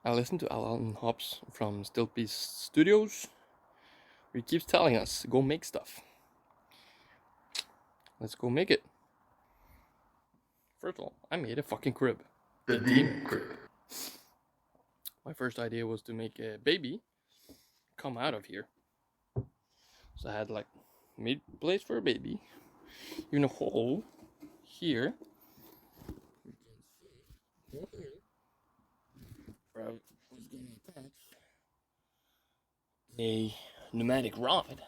I listened to Alan Hobbs from Stillpiece Studios. He keeps telling us, go make stuff. Let's go make it. First of all, I made a fucking crib. The demon crib. My first idea was to make a baby come out of here. So I had like made place for a baby. Even a hole here. Where I was going to attach a pneumatic rod,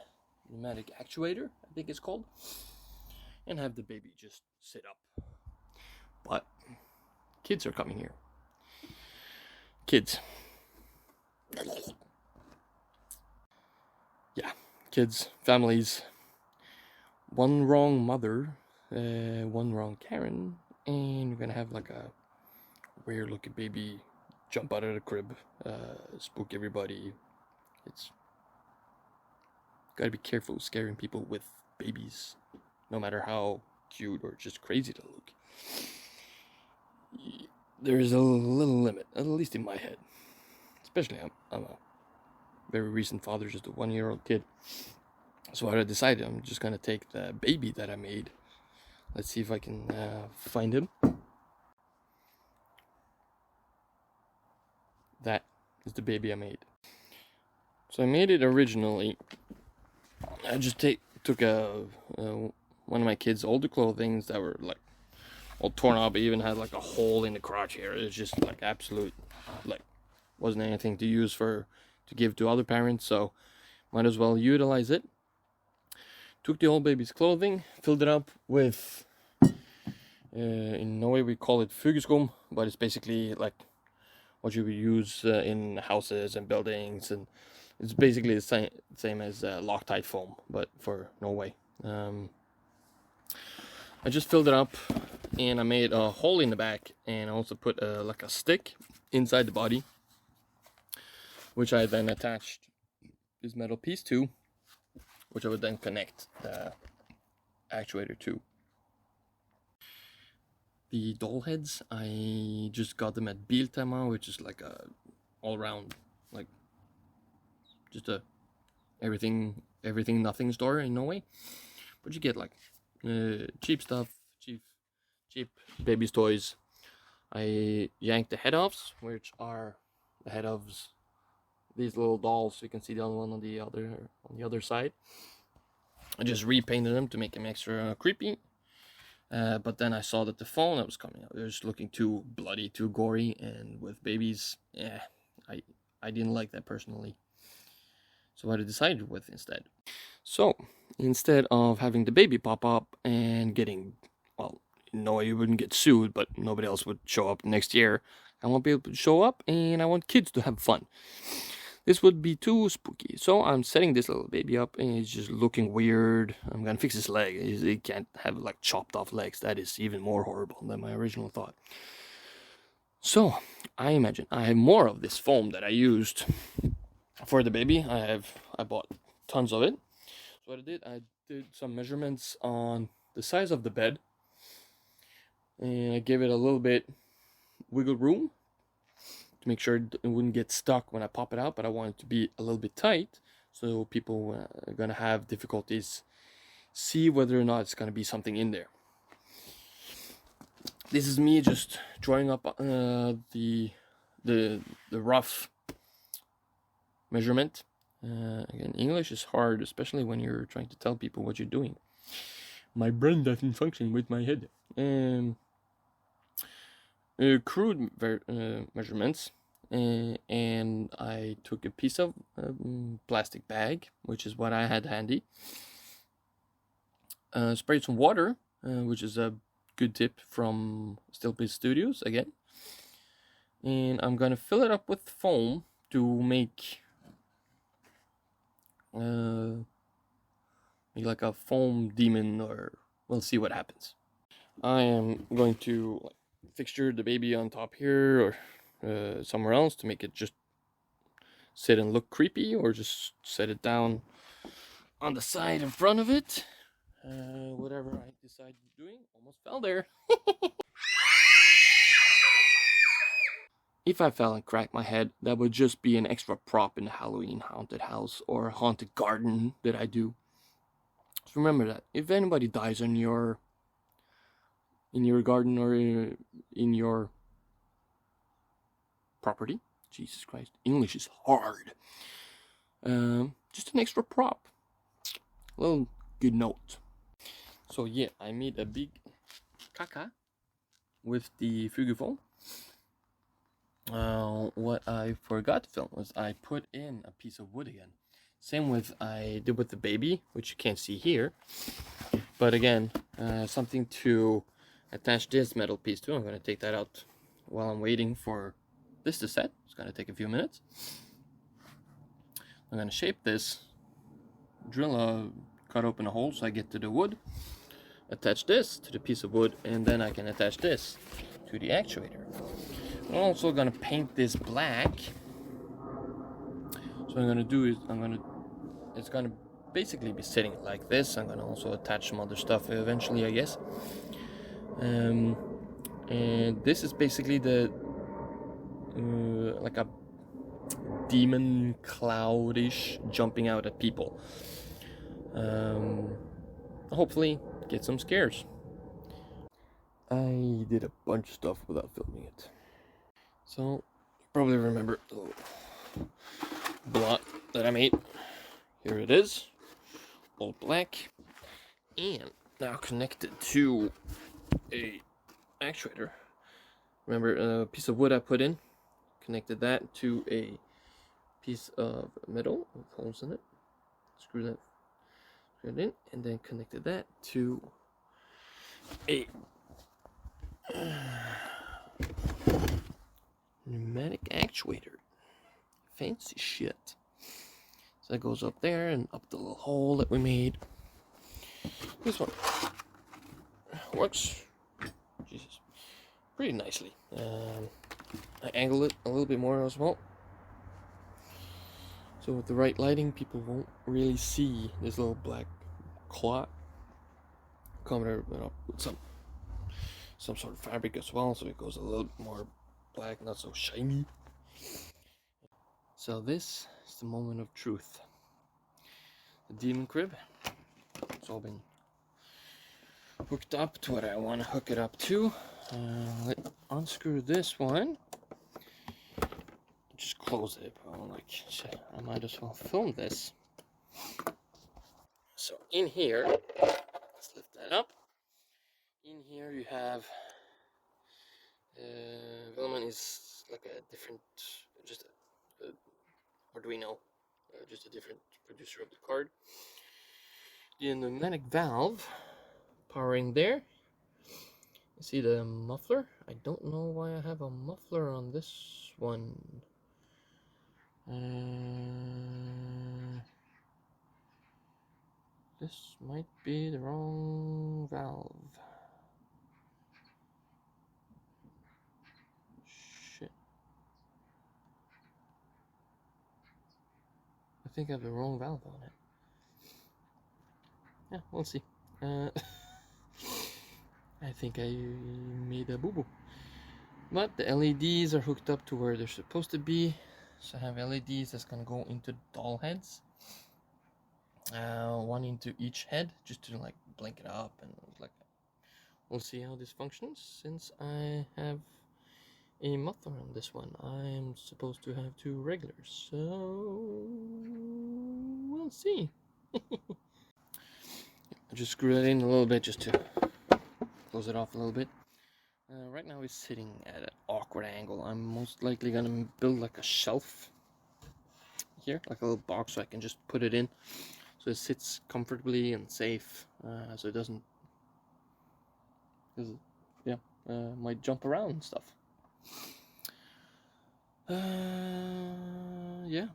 pneumatic actuator, I think it's called, and have the baby just sit up. But kids are coming here. Kids. Yeah, kids, families. One wrong mother, one wrong Karen, and we're gonna have like a weird looking baby jump out of the crib, spook everybody. It's gotta be careful scaring people with babies, no matter how cute or just crazy they look. There's a little limit, at least in my head. Especially, I'm a very recent father, just a 1-year-old kid. So I decided I'm just gonna take the baby that I made. Let's see if I can find him. That is the baby I made. So I made it originally. I just took one of my kids' older clothing that were like all torn up. It even had like a hole in the crotch here. It was just like absolute, like wasn't anything to use to give to other parents. So might as well utilize it. Took the old baby's clothing, filled it up with, in Norway we call it fugeskum, but it's basically like what you would use in houses and buildings, and it's basically the same as Loctite foam, but for Norway. I just filled it up, and I made a hole in the back, and I also put like a stick inside the body, which I then attached this metal piece to, which I would then connect the actuator to. The doll heads, I just got them at Biltema, which is like a all-round, like just a everything nothing store in Norway. But you get like cheap stuff, cheap baby's toys. I yanked the head offs, which are the head offs. These little dolls, so you can see the other one on the other side. I just repainted them to make them extra creepy. But then I saw that the phone that was coming out, it was looking too bloody, too gory, and with babies, I didn't like that personally. So what I decided with instead. So instead of having the baby pop up and getting, well, no, you wouldn't get sued, but nobody else would show up next year. I want people to show up, and I want kids to have fun. This would be too spooky. So I'm setting this little baby up, and it's just looking weird. I'm gonna fix his leg. He can't have like chopped off legs. That is even more horrible than my original thought. So I imagine I have more of this foam that I used for the baby. I bought tons of it. So what I did some measurements on the size of the bed, and I gave it a little bit wiggle room to make sure it wouldn't get stuck when I pop it out, but I want it to be a little bit tight, so people are gonna have difficulties see whether or not it's gonna be something in there. This is me just drawing up the rough measurement. Again, English is hard, especially when you're trying to tell people what you're doing. My brain doesn't function with my head. Crude measurements, and I took a piece of plastic bag, which is what I had handy. Sprayed some water, which is a good tip from Stillpiece Studios again. And I'm gonna fill it up with foam to make like a foam demon, or we'll see what happens. I am going to fixture the baby on top here or somewhere else to make it just sit and look creepy, or just set it down on the side in front of it. Whatever I decide doing. Almost fell there. if I fell and cracked my head, that would just be an extra prop in the Halloween haunted house or haunted garden that I do. So remember that if anybody dies in your garden or in your property, Jesus Christ, English is hard. Just an extra prop. Well, good note. So yeah, I made a big caca with the Fuguphone. What I forgot to film was I put in a piece of wood again. Same with I did with the baby, which you can't see here. But again, something to attach this metal piece to. I'm going to take that out while I'm waiting for this to set. It's going to take a few minutes. I'm going to shape this, cut open a hole so I get to the wood, attach this to the piece of wood, and then I can attach this to the actuator. I'm also going to paint this black. So what I'm going to do is it's going to basically be sitting like this. I'm going to also attach some other stuff eventually, I guess. And this is basically the like a demon cloudish jumping out at people. Hopefully get some scares. I did a bunch of stuff without filming it. So you probably remember the little block that I made. Here it is, all black, and now connected to a actuator. Remember a piece of wood I put in? Connected that to a piece of metal with holes in it. Screw it in, and then connected that to a pneumatic actuator. Fancy shit. So that goes up there and up the little hole that we made. This one works, Jesus, pretty nicely. I angle it a little bit more as well. So with the right lighting, people won't really see this little black clot. Cover it up with some sort of fabric as well, so it goes a little more black, not so shiny. So this is the moment of truth. The demon crib. It's all been hooked up to what I want to hook it up to. Let's unscrew this one. Just close it. I'm like, shit, I might as well film this. So in here, let's lift that up. In here you have Velman is like a different, just a Arduino, just a different producer of the card. The pneumatic valve powering there. You see the muffler? I don't know why I have a muffler on this one. This might be the wrong valve. Shit. I think I have the wrong valve on it. Yeah, we'll see. I think I made a boo-boo. But the LEDs are hooked up to where they're supposed to be. So I have LEDs that's gonna go into doll heads. One into each head, just to like blink it up, and like we'll see how this functions. Since I have a muffler on this one, I'm supposed to have two regulars, so we'll see. I just screw it in a little bit just to close it off a little bit. Right now it's sitting at an awkward angle. I'm most likely gonna build like a shelf here, like a little box, so I can just put it in, so it sits comfortably and safe, so it doesn't, might jump around and stuff. Yeah,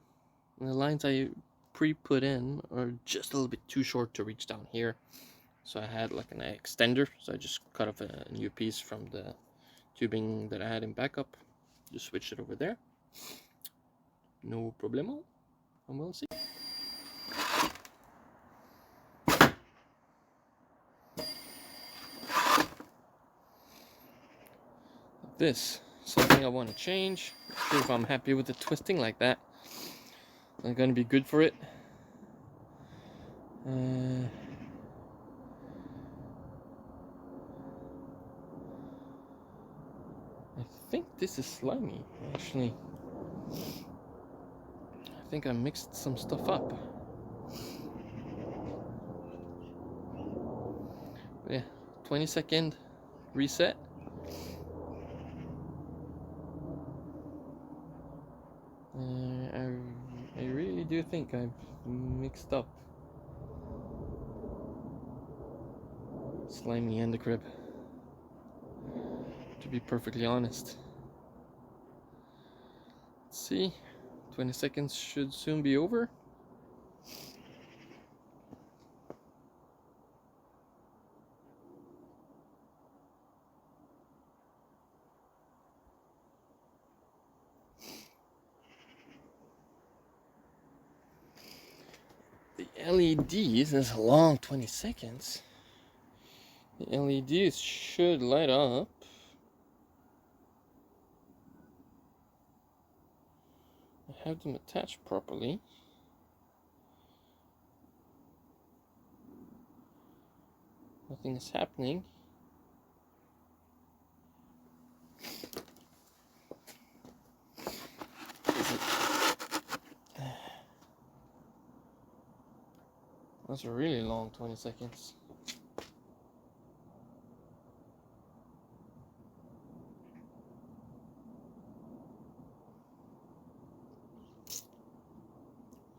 the lines I pre-put in are just a little bit too short to reach down here. So I had like an extender, so I just cut off a new piece from the tubing that I had in backup. Just switched it over there. No problemo. And we'll see. This something I want to change. Not sure if I'm happy with the twisting like that. I'm gonna be good for it. I think this is slimy, actually. I think I mixed some stuff up. But yeah, 20-second reset. I really do think I've mixed up slimy and the crib, to be perfectly honest. Let's see, 20 seconds should soon be over. The LEDs, that's a long 20 seconds. The LEDs should light up. I have them attached properly. Nothing is happening. That's a really long 20 seconds.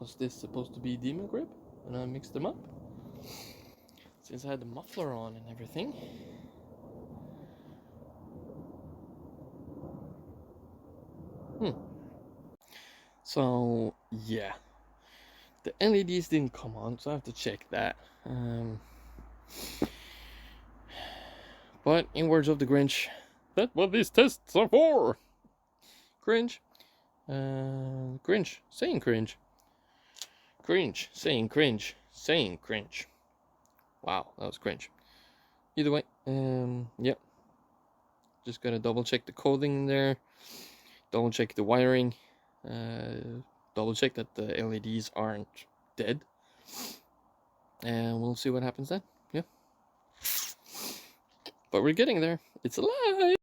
Was this supposed to be demon grip when I mixed them up? Since I had the muffler on and everything. So yeah, the LEDs didn't come on, so I have to check that. But in words of the Grinch, that's what these tests are for. Cringe. Cringe saying cringe. Cringe saying cringe saying cringe. Wow, that was cringe. Either way, yep. Just gotta double check the coding there. Double check the wiring. Double check that the LEDs aren't dead. And we'll see what happens then. Yeah. But we're getting there. It's alive!